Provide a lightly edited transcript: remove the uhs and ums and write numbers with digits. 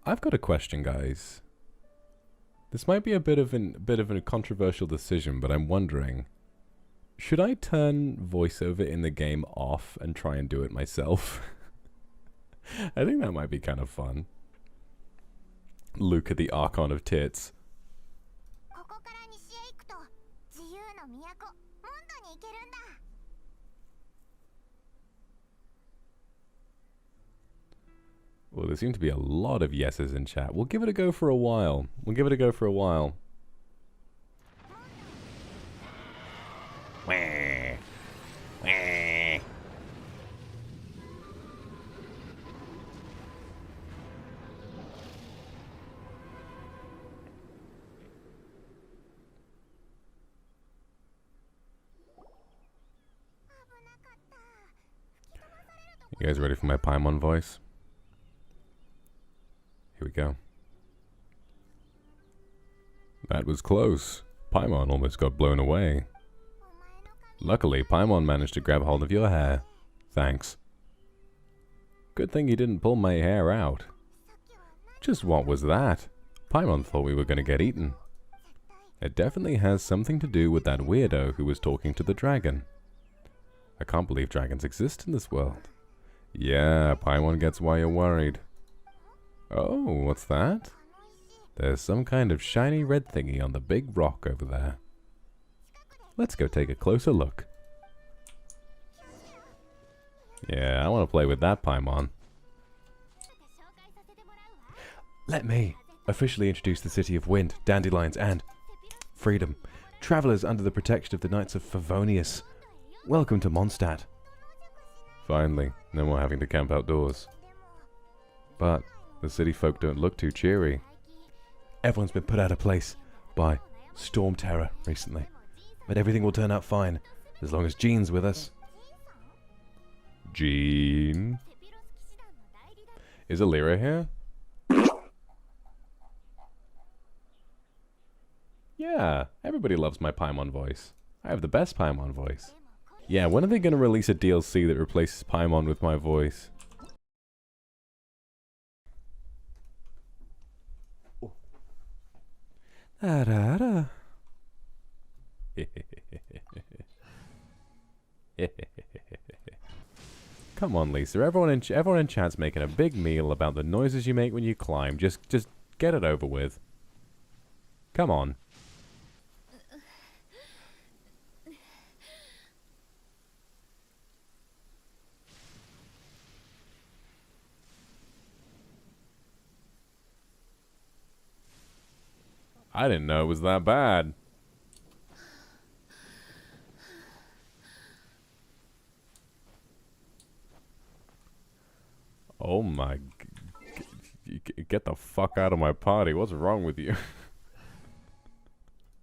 I've got a question, guys. This might be a bit of a controversial decision, but I'm wondering, should I turn voiceover in the game off and try and do it myself? I think that might be kind of fun. Luca the Archon of Tits. Well, there seem to be a lot of yeses in chat. We'll give it a go for a while. Wah. Wah. You guys ready for my Paimon voice? Here we go. That was close. Paimon almost got blown away. Luckily, Paimon managed to grab hold of your hair. Thanks. Good thing you didn't pull my hair out. Just what was that? Paimon thought we were going to get eaten. It definitely has something to do with that weirdo who was talking to the dragon. I can't believe dragons exist in this world. Yeah, Paimon gets why you're worried. Oh, what's that? There's some kind of shiny red thingy on the big rock over there. Let's go take a closer look. Yeah, I want to play with that Paimon. Let me officially introduce the City of Wind, Dandelions, and Freedom. Travelers under the protection of the Knights of Favonius. Welcome to Mondstadt. Finally, no more having to camp outdoors. But the city folk don't look too cheery. Everyone's been put out of place by Storm Terror recently. But everything will turn out fine, as long as Jean's with us. Jean? Is Elira here? Yeah, everybody loves my Paimon voice. I have the best Paimon voice. Yeah, when are they going to release a DLC that replaces Paimon with my voice? Come on, Lisa. Everyone in chat's making a big meal about the noises you make when you climb. Just get it over with. Come on. I didn't know it was that bad. Oh my... Get the fuck out of my party. What's wrong with you?